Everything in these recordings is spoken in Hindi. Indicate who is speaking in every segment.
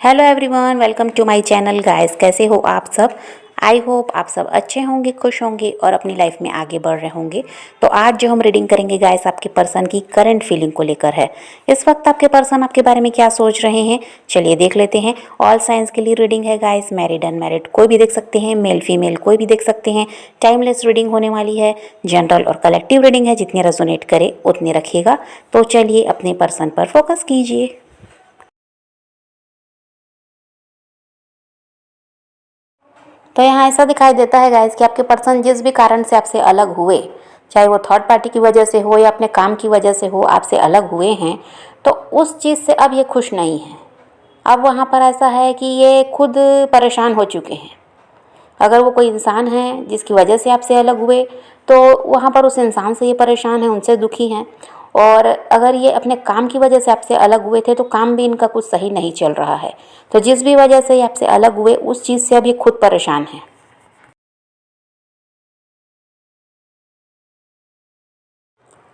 Speaker 1: Hello everyone, welcome to my channel guys. कैसे हो आप सब? आई होप आप सब अच्छे होंगे, खुश होंगे और अपनी लाइफ में आगे बढ़ रहे होंगे। तो आज जो हम रीडिंग करेंगे गाइस, आपके पर्सन की करंट फीलिंग को लेकर है। इस वक्त आपके पर्सन आपके बारे में क्या सोच रहे हैं, चलिए देख लेते हैं। ऑल साइंस के लिए रीडिंग है गाइस, मैरिड अनमैरिड कोई भी देख सकते हैं, मेल फीमेल कोई भी देख सकते हैं। टाइमलेस रीडिंग होने वाली है, जनरल और कलेक्टिव रीडिंग है, जितने रेजोनेट करे उतने रखिएगा। तो चलिए अपने पर्सन पर फोकस कीजिए। तो यहाँ ऐसा दिखाई देता है गाइस कि आपके पर्सन जिस भी कारण से आपसे अलग हुए, चाहे वो थर्ड पार्टी की वजह से हो या अपने काम की वजह से हो, आपसे अलग हुए हैं, तो उस चीज़ से अब ये खुश नहीं है। अब वहाँ पर ऐसा है कि ये खुद परेशान हो चुके हैं। अगर वो कोई इंसान है जिसकी वजह से आपसे अलग हुए, तो वहाँ पर उस इंसान से ये परेशान है, उनसे दुखी हैं। और अगर ये अपने काम की वजह से आपसे अलग हुए थे, तो काम भी इनका कुछ सही नहीं चल रहा है। तो जिस भी वजह से ये आपसे अलग हुए, उस चीज़ से अब ये खुद परेशान है।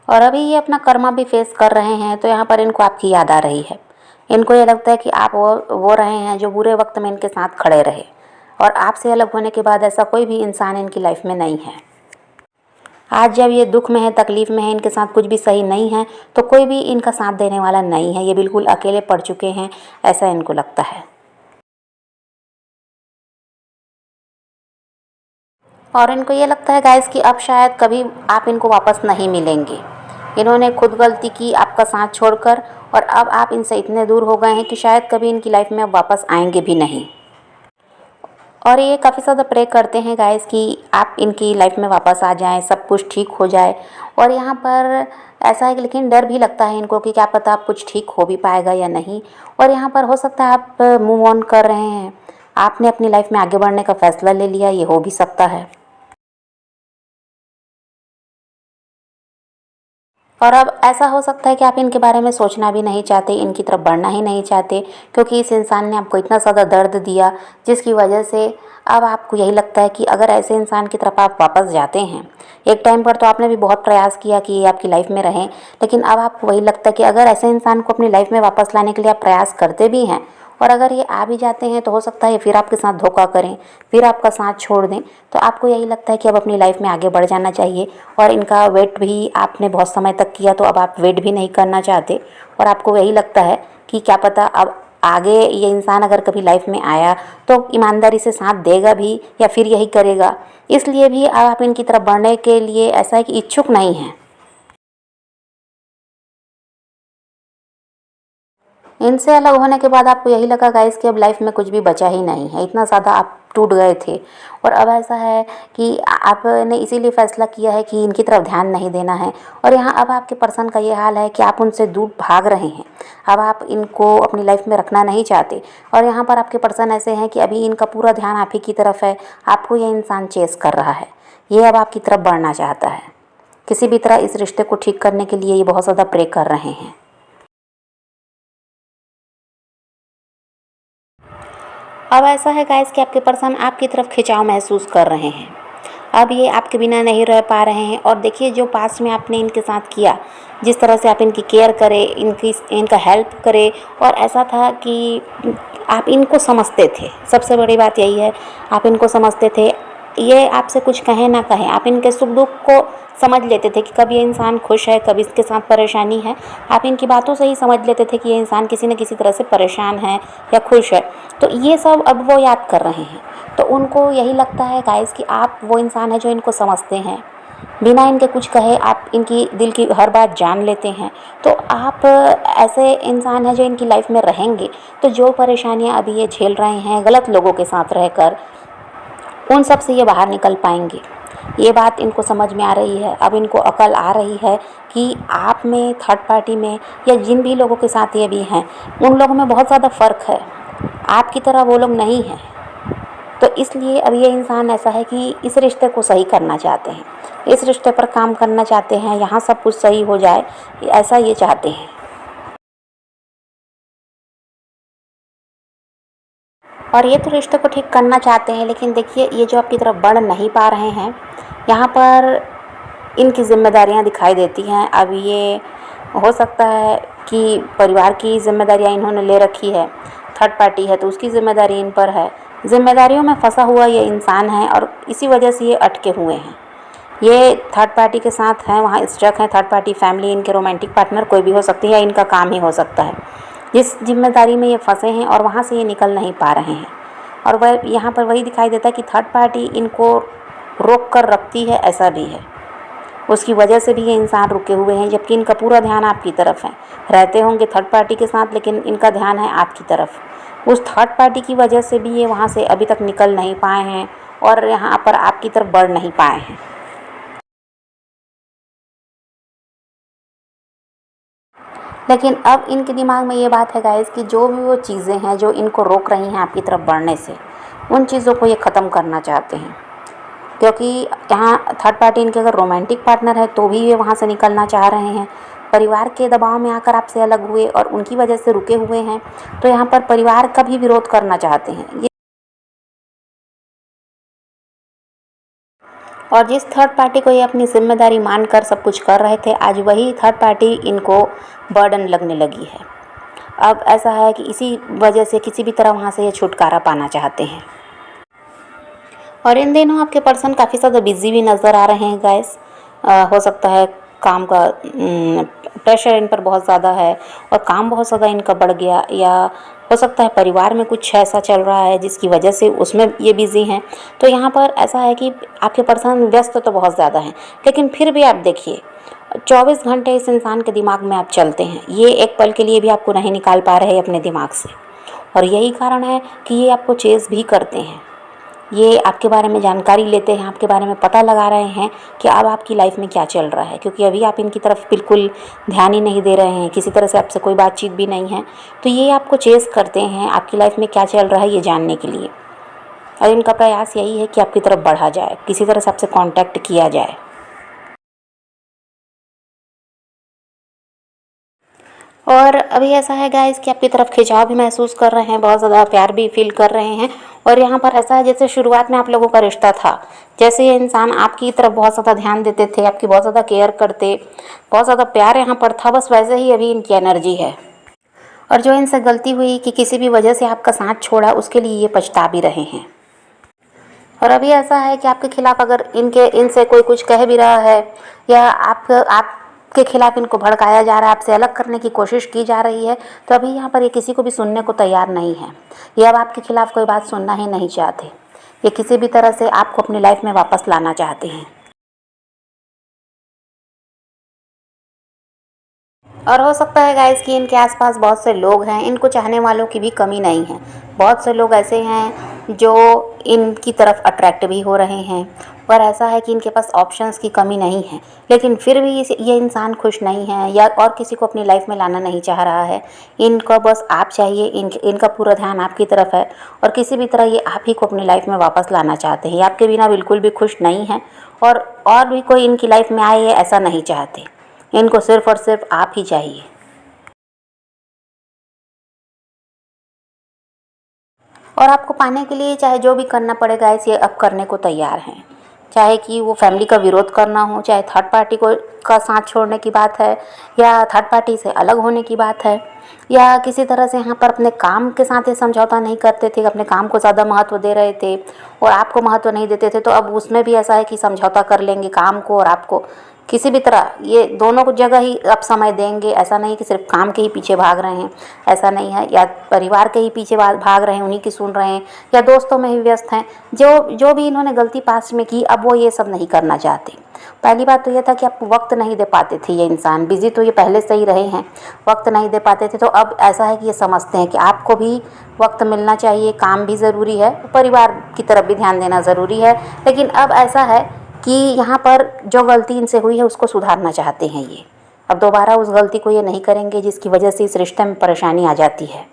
Speaker 1: और अभी ये अपना कर्मा भी फेस कर रहे हैं, तो यहाँ पर इनको आपकी याद आ रही है। इनको ये लगता है कि आप वो रहे हैं जो बुरे वक्त में इनके साथ खड़े रहे, और आपसे अलग होने के बाद ऐसा कोई भी इंसान इनकी लाइफ में नहीं है। आज जब ये दुख में है, तकलीफ़ में है, इनके साथ कुछ भी सही नहीं है, तो कोई भी इनका साथ देने वाला नहीं है। ये बिल्कुल अकेले पड़ चुके हैं, ऐसा इनको लगता है। और इनको ये लगता है गाइस कि अब शायद कभी आप इनको वापस नहीं मिलेंगे। इन्होंने खुद गलती की आपका साथ छोड़कर, और अब आप इनसे इतने दूर हो गए हैं कि शायद कभी इनकी लाइफ में अब वापस आएंगे भी नहीं। और ये काफ़ी ज़्यादा प्रे करते हैं गाइस कि आप इनकी लाइफ में वापस आ जाएं, सब कुछ ठीक हो जाए। और यहाँ पर ऐसा है कि लेकिन डर भी लगता है इनको कि क्या पता आप कुछ ठीक हो भी पाएगा या नहीं। और यहाँ पर हो सकता है आप मूव ऑन कर रहे हैं, आपने अपनी लाइफ में आगे बढ़ने का फैसला ले लिया, ये हो भी सकता है। और अब ऐसा हो सकता है कि आप इनके बारे में सोचना भी नहीं चाहते, इनकी तरफ बढ़ना ही नहीं चाहते, क्योंकि इस इंसान ने आपको इतना ज़्यादा दर्द दिया, जिसकी वजह से अब आपको यही लगता है कि अगर ऐसे इंसान की तरफ आप वापस जाते हैं, एक टाइम पर तो आपने भी बहुत प्रयास किया कि ये आपकी लाइफ में रहें, लेकिन अब आपको वही लगता है कि अगर ऐसे इंसान को अपनी लाइफ में वापस लाने के लिए आप प्रयास करते भी हैं, और अगर ये आ भी जाते हैं, तो हो सकता है फिर आपके साथ धोखा करें, फिर आपका साथ छोड़ दें। तो आपको यही लगता है कि अब अपनी लाइफ में आगे बढ़ जाना चाहिए। और इनका वेट भी आपने बहुत समय तक किया, तो अब आप वेट भी नहीं करना चाहते। और आपको यही लगता है कि क्या पता अब आगे ये इंसान अगर कभी लाइफ में आया, तो ईमानदारी से साथ देगा भी या फिर यही करेगा। इसलिए भी आप इनकी तरफ बढ़ने के लिए ऐसा है कि इच्छुक नहीं हैं। इनसे अलग होने के बाद आपको यही लगा गाइस कि अब लाइफ में कुछ भी बचा ही नहीं है, इतना ज़्यादा आप टूट गए थे। और अब ऐसा है कि आपने इसीलिए फ़ैसला किया है कि इनकी तरफ ध्यान नहीं देना है। और यहाँ अब आपके पर्सन का ये हाल है कि आप उनसे दूर भाग रहे हैं, अब आप इनको अपनी लाइफ में रखना नहीं चाहते। और यहाँ पर आपके पर्सन ऐसे हैं कि अभी इनका पूरा ध्यान आप ही की तरफ है, आपको ये इंसान चेस कर रहा है, ये अब आपकी तरफ बढ़ना चाहता है। किसी भी तरह इस रिश्ते को ठीक करने के लिए ये बहुत ज़्यादा प्रे कर रहे हैं। अब ऐसा है गाइस कि आपके पर्सन आपकी तरफ खिंचाव महसूस कर रहे हैं। अब ये आपके बिना नहीं रह पा रहे हैं। और देखिए, जो पास्ट में आपने इनके साथ किया, जिस तरह से आप इनकी केयर करें, इनका हेल्प करें, और ऐसा था कि आप इनको समझते थे। सबसे बड़ी बात यही है, आप इनको समझते थे। ये आपसे कुछ कहें ना कहें, आप इनके सुख दुख को समझ लेते थे कि कब ये इंसान खुश है, कब इसके साथ परेशानी है। आप इनकी बातों से ही समझ लेते थे कि ये इंसान किसी न किसी तरह से परेशान है या खुश है। तो ये सब अब वो याद कर रहे हैं। तो उनको यही लगता है गाइस कि आप वो इंसान है जो इनको समझते हैं, बिना इनके कुछ कहे आप इनकी दिल की हर बात जान लेते हैं। तो आप ऐसे इंसान हैं जो इनकी लाइफ में रहेंगे, तो जो परेशानियां अभी ये झेल रहे हैं गलत लोगों के साथ रहकर, उन सब से ये बाहर निकल पाएंगे। ये बात इनको समझ में आ रही है। अब इनको अकल आ रही है कि आप में, थर्ड पार्टी में, या जिन भी लोगों के साथ ये भी हैं, उन लोगों में बहुत ज़्यादा फ़र्क है, आपकी तरह वो लोग नहीं हैं। तो इसलिए अब ये इंसान ऐसा है कि इस रिश्ते को सही करना चाहते हैं, इस रिश्ते पर काम करना चाहते हैं, यहाँ सब कुछ सही हो जाए, ऐसा ये चाहते हैं। और ये तो रिश्ते को ठीक करना चाहते हैं, लेकिन देखिए, ये जो आपकी तरफ बढ़ नहीं पा रहे हैं, यहाँ पर इनकी जिम्मेदारियाँ दिखाई देती हैं। अब ये हो सकता है कि परिवार की जिम्मेदारियाँ इन्होंने ले रखी है, थर्ड पार्टी है तो उसकी जिम्मेदारी इन पर है। जिम्मेदारियों में फंसा हुआ ये इंसान है और इसी वजह से ये अटके हुए हैं। ये थर्ड पार्टी के साथ हैं, वहाँ स्टक हैं। थर्ड पार्टी फैमिली, इनके रोमांटिक पार्टनर कोई भी हो सकती है या इनका काम ही हो सकता है। जिस जिम्मेदारी में ये फंसे हैं और वहाँ से ये निकल नहीं पा रहे हैं, और वह यहाँ पर वही दिखाई देता है कि थर्ड पार्टी इनको रोक कर रखती है, ऐसा भी है। उसकी वजह से भी ये इंसान रुके हुए हैं, जबकि इनका पूरा ध्यान आपकी तरफ है। रहते होंगे थर्ड पार्टी के साथ, लेकिन इनका ध्यान है आपकी तरफ। उस थर्ड पार्टी की वजह से भी ये वहाँ से अभी तक निकल नहीं पाए हैं और यहाँ पर आपकी तरफ बढ़ नहीं पाए हैं। लेकिन अब इनके दिमाग में ये बात है गाइस कि जो भी वो चीज़ें हैं जो इनको रोक रही हैं आपकी तरफ बढ़ने से, उन चीज़ों को ये ख़त्म करना चाहते हैं। क्योंकि यहाँ थर्ड पार्टी इनके अगर रोमांटिक पार्टनर है तो भी ये वहाँ से निकलना चाह रहे हैं। परिवार के दबाव में आकर आपसे अलग हुए और उनकी वजह से रुके हुए हैं, तो यहाँ पर परिवार का भी विरोध करना चाहते हैं ये। और जिस थर्ड पार्टी को ये अपनी जिम्मेदारी मानकर सब कुछ कर रहे थे, आज वही थर्ड पार्टी इनको बर्डन लगने लगी है। अब ऐसा है कि इसी वजह से किसी भी तरह वहाँ से ये छुटकारा पाना चाहते हैं। और इन दिनों आपके पर्सन काफ़ी ज़्यादा बिजी भी नज़र आ रहे हैं गाइस। हो सकता है काम का प्रेशर इन पर बहुत ज़्यादा है और काम बहुत ज़्यादा इनका बढ़ गया, या हो सकता है परिवार में कुछ ऐसा चल रहा है जिसकी वजह से उसमें ये बिज़ी हैं। तो यहाँ पर ऐसा है कि आपके पर्सन व्यस्त तो बहुत ज़्यादा हैं, लेकिन फिर भी आप देखिए 24 घंटे इस इंसान के दिमाग में आप चलते हैं। ये एक पल के लिए भी आपको नहीं निकाल पा रहे अपने दिमाग से, और यही कारण है कि ये आपको चेज़ भी करते हैं। ये आपके बारे में जानकारी लेते हैं, आपके बारे में पता लगा रहे हैं कि अब आपकी लाइफ में क्या चल रहा है, क्योंकि अभी आप इनकी तरफ बिल्कुल ध्यान ही नहीं दे रहे हैं, किसी तरह से आपसे कोई बातचीत भी नहीं है। तो ये आपको चेस करते हैं आपकी लाइफ में क्या चल रहा है ये जानने के लिए, और इनका प्रयास यही है कि आपकी तरफ बढ़ा जाए, किसी तरह से आपसे कांटेक्ट किया जाए। और अभी ऐसा है गाइस कि आपकी तरफ खिंचाव भी महसूस कर रहे हैं, बहुत ज़्यादा प्यार भी फील कर रहे हैं। और यहाँ पर ऐसा है जैसे शुरुआत में आप लोगों का रिश्ता था, जैसे ये इंसान आपकी तरफ बहुत ज़्यादा ध्यान देते थे, आपकी बहुत ज़्यादा केयर करते, बहुत ज़्यादा प्यार यहाँ पर था, बस वैसे ही अभी इनकी एनर्जी है। और जो इनसे गलती हुई कि किसी भी वजह से आपका साथ छोड़ा, उसके लिए ये पछता भी रहे हैं। और अभी ऐसा है कि आपके खिलाफ अगर इनसे कोई कुछ कह भी रहा है, या आपके खिलाफ इनको भड़काया जा रहा है, आपसे अलग करने की कोशिश की जा रही है, तो अभी यहाँ पर ये किसी को भी सुनने को तैयार नहीं है। ये अब आपके खिलाफ कोई बात सुनना ही नहीं चाहते। ये किसी भी तरह से आपको अपनी लाइफ में वापस लाना चाहते हैं। और हो सकता है गाइस कि इनके आसपास बहुत से लोग हैं, इनको चाहने वालों की भी कमी नहीं है। बहुत से लोग ऐसे हैं जो इनकी तरफ अट्रैक्ट भी हो रहे हैं, और ऐसा है कि इनके पास ऑप्शंस की कमी नहीं है, लेकिन फिर भी ये इंसान खुश नहीं है या और किसी को अपनी लाइफ में लाना नहीं चाह रहा है। इनको बस आप चाहिए, इनका पूरा ध्यान आपकी तरफ है, और किसी भी तरह ये आप ही को अपनी लाइफ में वापस लाना चाहते हैं। ये आपके बिना बिल्कुल भी खुश नहीं है, और भी कोई इनकी लाइफ में आए ये ऐसा नहीं चाहते। इनको सिर्फ़ और सिर्फ आप ही चाहिए। और आपको पाने के लिए चाहे जो भी करना पड़ेगा, इसे अब करने को तैयार हैं। चाहे कि वो फैमिली का विरोध करना हो, चाहे थर्ड पार्टी को का साथ छोड़ने की बात है, या थर्ड पार्टी से अलग होने की बात है, या किसी तरह से यहाँ पर अपने काम के साथ ये समझौता नहीं करते थे, अपने काम को ज़्यादा महत्व दे रहे थे और आपको महत्व नहीं देते थे, तो अब उसमें भी ऐसा है कि समझौता कर लेंगे काम को और आपको। किसी भी तरह ये दोनों को जगह ही अब समय देंगे। ऐसा नहीं कि सिर्फ काम के ही पीछे भाग रहे हैं, ऐसा नहीं है, या परिवार के ही पीछे भाग रहे हैं, उन्हीं की सुन रहे हैं, या दोस्तों में ही व्यस्त हैं। जो भी इन्होंने गलती पास्ट में की, अब वो ये सब नहीं करना चाहते। पहली बात तो ये था कि आप वक्त नहीं दे पाते थे, ये इंसान बिजी तो ये पहले से ही रहे हैं, वक्त नहीं दे पाते थे। तो अब ऐसा है कि ये समझते हैं कि आपको भी वक्त मिलना चाहिए, काम भी ज़रूरी है, परिवार की तरफ भी ध्यान देना ज़रूरी है। लेकिन अब ऐसा है कि यहाँ पर जो गलती इनसे हुई है उसको सुधारना चाहते हैं ये। अब दोबारा उस गलती को ये नहीं करेंगे जिसकी वजह से इस रिश्ते में परेशानी आ जाती है।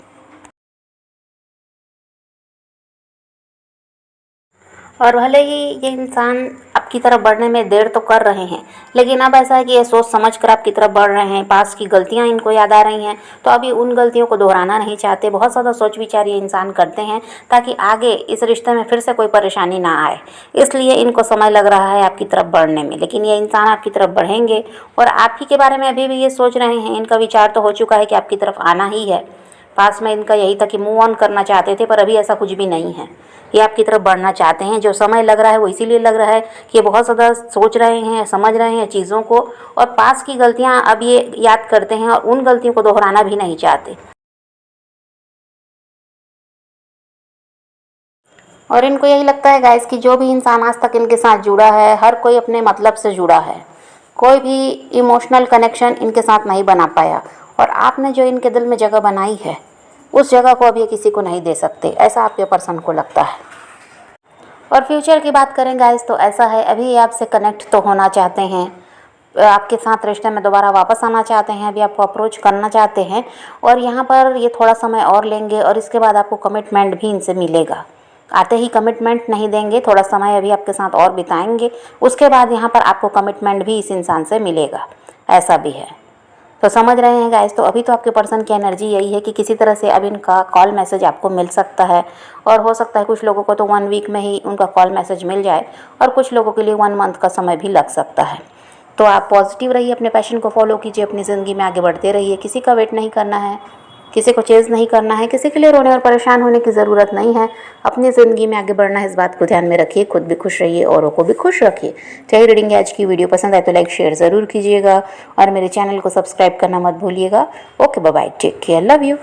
Speaker 1: और भले ही ये इंसान आपकी तरफ बढ़ने में देर तो कर रहे हैं, लेकिन अब ऐसा है कि ये सोच समझ कर आपकी तरफ बढ़ रहे हैं। पास की गलतियां इनको याद आ रही हैं, तो अभी उन गलतियों को दोहराना नहीं चाहते। बहुत ज़्यादा सोच विचार ये इंसान करते हैं ताकि आगे इस रिश्ते में फिर से कोई परेशानी ना आए, इसलिए इनको समय लग रहा है आपकी तरफ बढ़ने में। लेकिन ये इंसान आपकी तरफ बढ़ेंगे, और आप ही के बारे में अभी भी ये सोच रहे हैं। इनका विचार तो हो चुका है कि आपकी तरफ आना ही है, पास में इनका यही था कि मूव ऑन करना चाहते थे, पर अभी ऐसा कुछ भी नहीं है। ये आपकी तरफ बढ़ना चाहते हैं। जो समय लग रहा है वो इसीलिए लग रहा है कि ये बहुत ज़्यादा सोच रहे हैं, समझ रहे हैं चीज़ों को, और पास की गलतियां अब ये याद करते हैं और उन गलतियों को दोहराना भी नहीं चाहते। और इनको यही लगता है गाइस कि जो भी इंसान आज तक इनके साथ जुड़ा है, हर कोई अपने मतलब से जुड़ा है, कोई भी इमोशनल कनेक्शन इनके साथ नहीं बना पाया। और आपने जो इनके दिल में जगह बनाई है, उस जगह को अब ये किसी को नहीं दे सकते, ऐसा आपके पर्सन को लगता है। और फ्यूचर की बात करें गाइस तो ऐसा है, अभी ये आपसे कनेक्ट तो होना चाहते हैं, आपके साथ रिश्ते में दोबारा वापस आना चाहते हैं, अभी आपको अप्रोच करना चाहते हैं, और यहाँ पर ये थोड़ा समय और लेंगे और इसके बाद आपको कमिटमेंट भी इनसे मिलेगा। आते ही कमिटमेंट नहीं देंगे, थोड़ा समय अभी आपके साथ और बिताएंगे, उसके बाद यहाँ पर आपको कमिटमेंट भी इस इंसान से मिलेगा, ऐसा भी है। तो समझ रहे हैं गाइस। तो अभी तो आपके पर्सन की एनर्जी यही है कि किसी तरह से अब इनका कॉल मैसेज आपको मिल सकता है, और हो सकता है कुछ लोगों को तो 1 वीक में ही उनका कॉल मैसेज मिल जाए, और कुछ लोगों के लिए 1 मंथ का समय भी लग सकता है। तो आप पॉजिटिव रहिए, अपने पैशन को फॉलो कीजिए, अपनी ज़िंदगी में आगे बढ़ते रहिए, किसी का वेट नहीं करना है, किसी को चेज़ नहीं करना है, किसी के लिए रोने और परेशान होने की ज़रूरत नहीं है। अपनी ज़िंदगी में आगे बढ़ना है, इस बात को ध्यान में रखिए, खुद भी खुश रहिए, औरों को भी खुश रखिए। चाहे रीडिंग आज की वीडियो पसंद आए तो लाइक शेयर ज़रूर कीजिएगा, और मेरे चैनल को सब्सक्राइब करना मत भूलिएगा। Okay, bye bye, take care, love you.